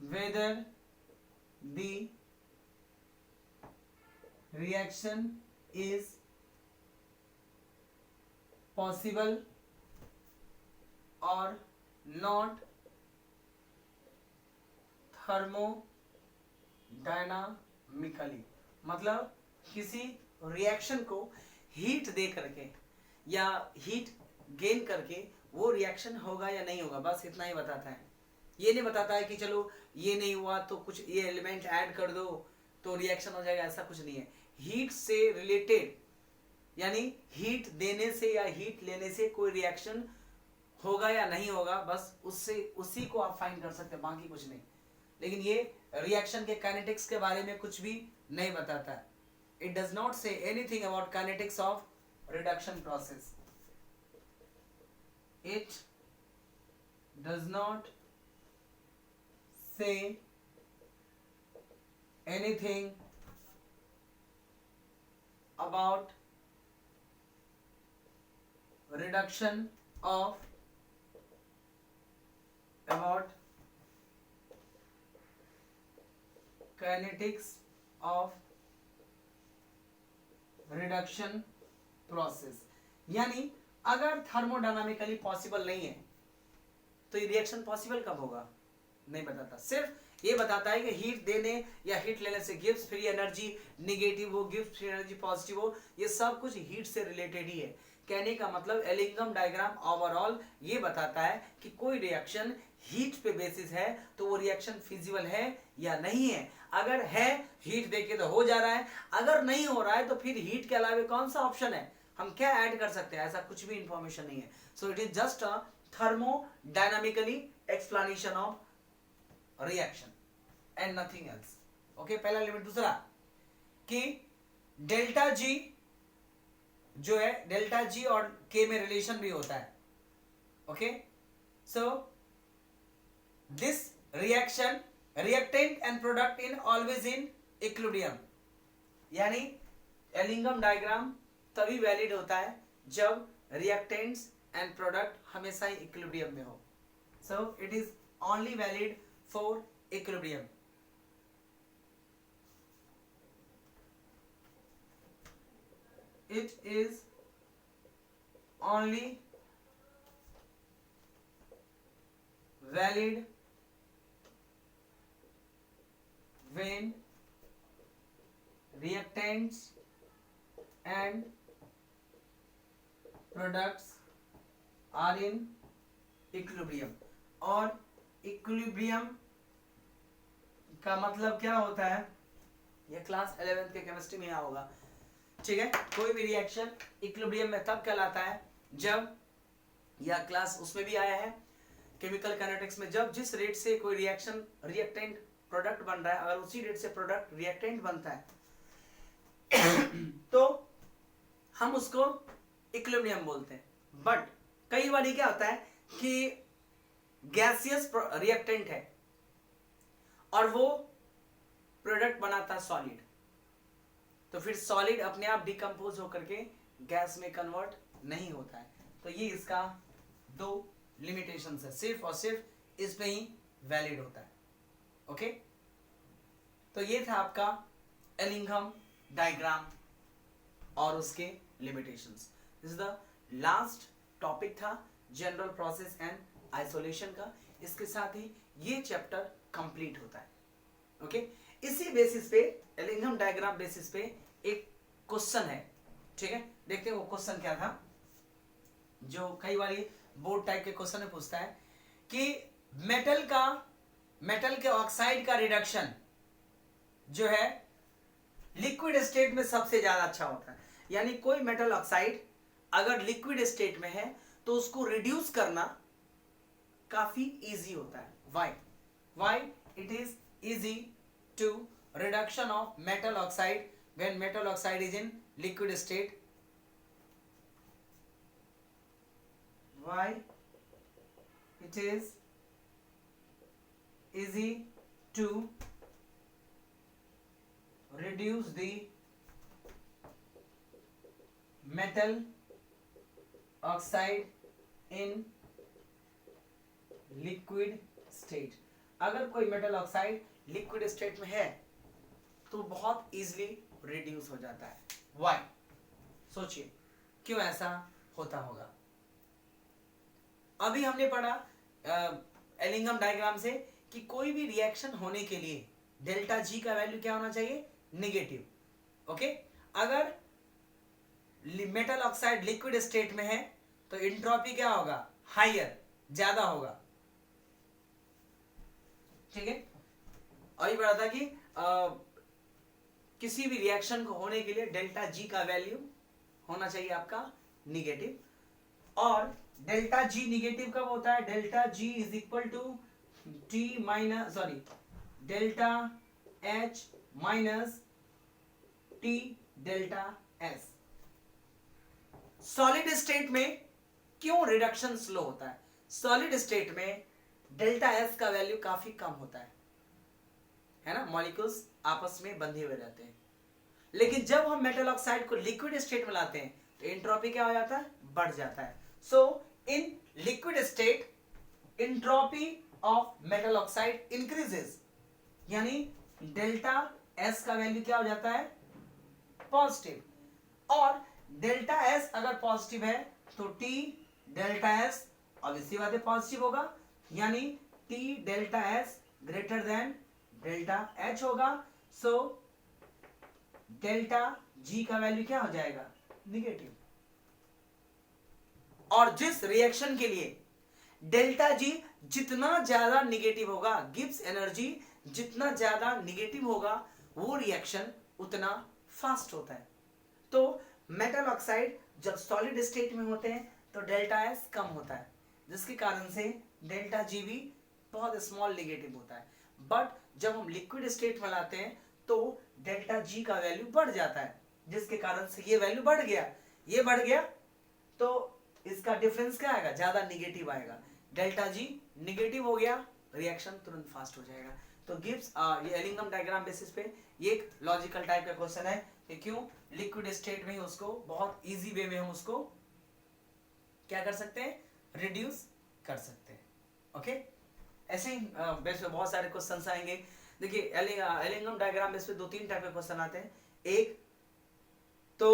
whether the reaction is possible or not thermodynamically। मतलब किसी रिएक्शन को हीट दे करके या हीट गेन करके वो रिएक्शन होगा या नहीं होगा, बस इतना ही बताता है। ये नहीं बताता है कि चलो ये नहीं हुआ तो कुछ ये एलिमेंट ऐड कर दो तो रिएक्शन हो जाएगा, ऐसा कुछ नहीं है। हीट से रिलेटेड यानी हीट देने से या हीट लेने से कोई रिएक्शन होगा या नहीं होगा, बस उससे उसी को आप फाइंड कर सकते हैं, बाकी कुछ नहीं। लेकिन ये रिएक्शन के काइनेटिक्स के बारे में कुछ भी नहीं बताता है। It does not say anything about kinetics of reduction process. It does not say anything about reduction of about kinetics of reduction process। यानी अगर थर्मोडायनामिकली पॉसिबल नहीं है तो ये रिएक्शन पॉसिबल कब होगा, नहीं बताता। सिर्फ ये बताता है कि हीट देने या हीट लेने से गिव्स फ्री एनर्जी नेगेटिव हो, गिव्स फ्री एनर्जी पॉजिटिव हो, ये सब कुछ हीट से रिलेटेड ही है। कहने का मतलब एलिंगम डायग्राम ओवरऑल ये बताता है कि कोई रिएक्शन हीट पे बेसिस है तो वो रिएक्शन फिजिबल है या नहीं है। अगर है, हीट देके तो हो जा रहा है, अगर नहीं हो रहा है तो फिर हीट के अलावा कौन सा ऑप्शन है, हम क्या ऐड कर सकते हैं, ऐसा कुछ भी इंफॉर्मेशन नहीं है। So it is just a thermodynamically explanation of reaction and nothing else. Okay, पहला लिमिट। दूसरा कि डेल्टा जी जो है, डेल्टा जी और के में रिलेशन भी होता है। Okay, so this reaction reactant and product in always in equilibrium, यानी एलिंगम डायग्राम तभी वैलिड होता है जब रिएक्टेंट्स एंड प्रोडक्ट हमेशा ही इक्विलिब्रियम में हो। सो it is only valid for equilibrium. It is only valid when reactants and products are in equilibrium। और इक्विलिब्रियम का मतलब क्या होता है, यह क्लास 11th के केमिस्ट्री में यहाँ होगा। ठीक है, कोई भी रिएक्शन इक्विलिब्रियम में तब कहलाता है जब, या क्लास उसमें भी आया है केमिकल काइनेटिक्स में, जब जिस रेट से कोई रिएक्शन रिएक्टेंट प्रोडक्ट बन रहा है, अगर उसी रेट से प्रोडक्ट रिएक्टेंट बनता है तो हम उसको इक्विलिब्रियम बोलते हैं। बट कई बार क्या होता है कि गैसियस रिएक्टेंट है और वो प्रोडक्ट बनाता है सॉलिड, तो फिर सॉलिड अपने आप डिकम्पोज होकर के गैस में कन्वर्ट नहीं होता है। तो ये इसका दो लिमिटेशंस है, सिर्फ और सिर्फ इसमें ही वैलिड होता है। ओके, तो ये था आपका एलिंगम डायग्राम और उसके limitations. This is the last topic था जनरल प्रोसेस एंड आइसोलेशन का। इसके साथ ही ये चैप्टर कंप्लीट होता है। ओके, इसी बेसिस पे, एलिंगम डायग्राम बेसिस पे एक क्वेश्चन है। ठीक है, देखते हैं वो क्वेश्चन क्या था, जो कई बार बोर्ड टाइप के क्वेश्चन में पूछता है कि मेटल के ऑक्साइड का रिडक्शन जो है लिक्विड स्टेट में सबसे ज्यादा अच्छा होता है। यानी कोई मेटल ऑक्साइड अगर लिक्विड स्टेट में है तो उसको रिड्यूस करना काफी इजी होता है। Why it is easy to reduction of metal oxide when metal oxide is in liquid state? Why it is easy to reduce the metal oxide in liquid state? अगर कोई मेटल ऑक्साइड लिक्विड स्टेट में है तो बहुत इजीली रिड्यूस हो जाता है। व्हाई? सोचिए क्यों ऐसा होता होगा। अभी हमने पढ़ा एलिंगम डायग्राम से कि कोई भी रिएक्शन होने के लिए डेल्टा जी का वैल्यू क्या होना चाहिए, नेगेटिव। ओके, अगर मेटल ऑक्साइड लिक्विड स्टेट में है तो एंट्रोपी क्या होगा, हायर, ज्यादा होगा। ठीक है, और ये पढ़ा था कि किसी भी रिएक्शन को होने के लिए डेल्टा जी का वैल्यू होना चाहिए आपका निगेटिव, और डेल्टा जी निगेटिव कब होता है, delta G is equal to delta H minus T delta S. Solid state में क्यों रिडक्शन स्लो होता है, सॉलिड स्टेट में डेल्टा एस का वैल्यू काफी कम होता है ना, मॉलिक्यूल्स आपस में बंधे हुए रहते हैं। लेकिन जब हम मेटल ऑक्साइड को लिक्विड स्टेट में लाते हैं तो एंट्रोपी क्या हो जाता है, बढ़ जाता है। So in liquid state entropy of metal oxide increases, यानी डेल्टा एस का वैल्यू क्या हो जाता है, पॉजिटिव। और डेल्टा एस अगर पॉजिटिव है तो टी डेल्टा एस ऑब्वियसली बात है पॉजिटिव होगा, यानी T delta S greater than delta H होगा। सो डेल्टा जी का वैल्यू क्या हो जाएगा, निगेटिव। और जिस रिएक्शन के लिए डेल्टा जी जितना ज्यादा निगेटिव होगा, गिब्स एनर्जी जितना ज्यादा निगेटिव होगा, वो रिएक्शन उतना फास्ट होता है। तो मेटल ऑक्साइड जब सॉलिड स्टेट में होते हैं तो डेल्टा एस कम होता है, जिसके कारण से डेल्टा जी भी बहुत स्मॉल निगेटिव होता है। बट जब हम लिक्विड स्टेट में लाते हैं तो डेल्टा जी का वैल्यू बढ़ जाता है, जिसके कारण से ये वैल्यू बढ़ गया, ये बढ़ गया, तो इसका डिफरेंस क्या आएगा, ज्यादा निगेटिव आएगा। डेल्टा जी निगेटिव हो गया, रिएक्शन तुरंत फास्ट हो जाएगा। तो गिब्स ये एलिंगम डायग्राम बेसिस पे ये एक लॉजिकल टाइप का क्वेश्चन है कि क्यों लिक्विड स्टेट में ही उसको बहुत इजी वे में हम उसको क्या कर सकते हैं, रिड्यूस कर सकते हैं। ओके, ऐसे ही बेस पे बहुत सारे क्वेश्चन आएंगे। देखिए एलिंगम डायग्राम बेस पे 2-3 टाइप के क्वेश्चन आते हैं। एक तो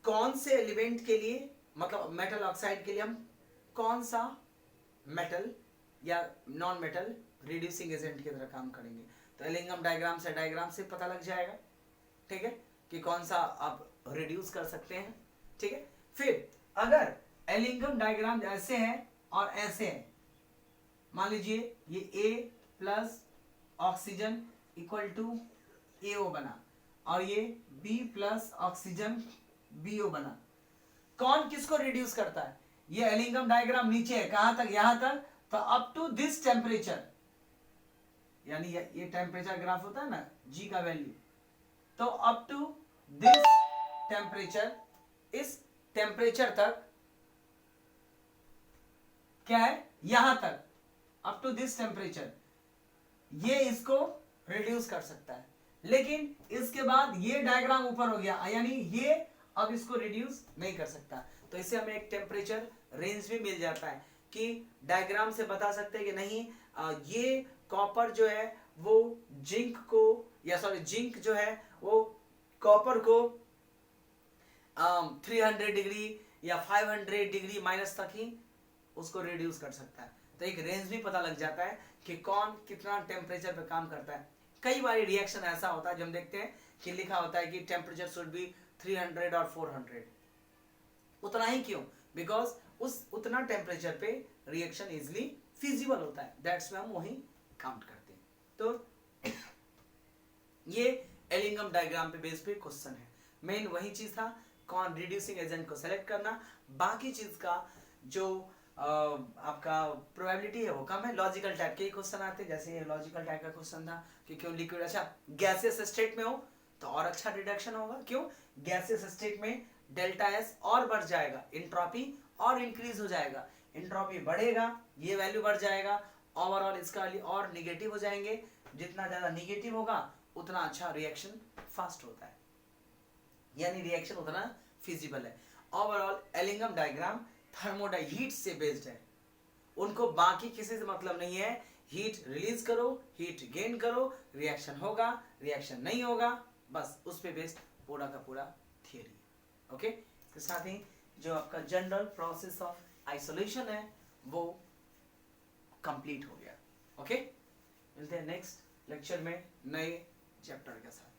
कौन से एलिमेंट के लिए, मतलब मेटल ऑक्साइड के लिए हम कौन सा मेटल या नॉन मेटल रिड्यूसिंग एजेंट की तरह काम करेंगे, तो एलिंगम डायग्राम से पता लग जाएगा, ठीक है, कि कौन सा आप रिड्यूस कर सकते हैं, ठीक है। फिर अगर एलिंगम डायग्राम ऐसे है और ऐसे है, मान लीजिए ये A plus oxygen equal to AO बना और ये B प्लस ऑक्सीजन BO बना, कौन किसको रिड्यूस करता है, ये एलिंगम डायग्राम नीचे है, कहां तक, यहां तक, तो अप टू दिस टेम्परेचर, यानी ये टेम्परेचर ग्राफ होता है ना, G का वैल्यू, तो अप टू दिस टेम्परेचर, इस टेम्परेचर तक क्या है, यहां तक, अप टू दिस टेम्परेचर, ये इसको रिड्यूस कर सकता है। लेकिन इसके बाद ये डायग्राम ऊपर हो गया, यानी ये अब इसको रिड्यूस नहीं कर सकता। तो इससे हमें एक टेम्परेचर रेंज भी मिल जाता है कि डायग्राम से बता सकते हैं कि नहीं ये कॉपर जो है वो जिंक को, या सॉरी जिंक जो है वो कॉपर को 300 डिग्री या 500 डिग्री माइनस तक ही उसको रिड्यूस कर सकता है। तो एक रेंज भी पता लग जाता है कि कौन कितना टेम्परेचर पे काम करता है। कई बार रिएक्शन ऐसा होता है जब हम देखते हैं कि लिखा होता है कि टेम्परेचर शुड बी 300 और 400, उतना ही क्यों, बिकॉज उस उतना टेम्परेचर पे रिएक्शन इजिली फिजिबल होता है, दैट्स में हम वही काउंट करते हैं। तो ये एलिंगम डायग्राम पे बेस पे क्वेश्चन है, मेन वही चीज था, कौन रिड्यूसिंग एजेंट को सेलेक्ट करना, बाकी चीज का जो आपका प्रोबेबिलिटी है वो कम है। लॉजिकल टाइप के क्वेश्चन आते हैं, जैसे ये लॉजिकल टाइप का क्वेश्चन था कि क्यों लिक्विड, अच्छा गैसियस स्टेट में हो तो और अच्छा रिडक्शन होगा, क्यों, गैसियस स्टेट में डेल्टा एस और बढ़ जाएगा, इंट्रोपी और इंक्रीज हो जाएगा, इंट्रोपी बढ़ेगा, ये वैल्यू बढ़ जाएगा, ओवरऑल इसका और निगेटिव हो जाएंगे, जितना ज्यादा निगेटिव होगा उतना अच्छा रिएक्शन फास्ट होता है, यानी रिएक्शन उतना फिजिबल है। ओवरऑल एलिंगम डायग्राम थर्मोडाई हीट से बेस्ड है, उनको बाकी किसी से मतलब नहीं है, हीट रिलीज करो, हीट गेन करो, रिएक्शन होगा, रिएक्शन नहीं होगा, बस उस पे बेस्ड पूरा का पूरा थियरी। ओके, इसके साथ ही जो आपका जनरल प्रोसेस ऑफ आइसोलेशन है वो कंप्लीट हो गया। ओके, मिलते हैं नेक्स्ट लेक्चर में नए चैप्टर के साथ।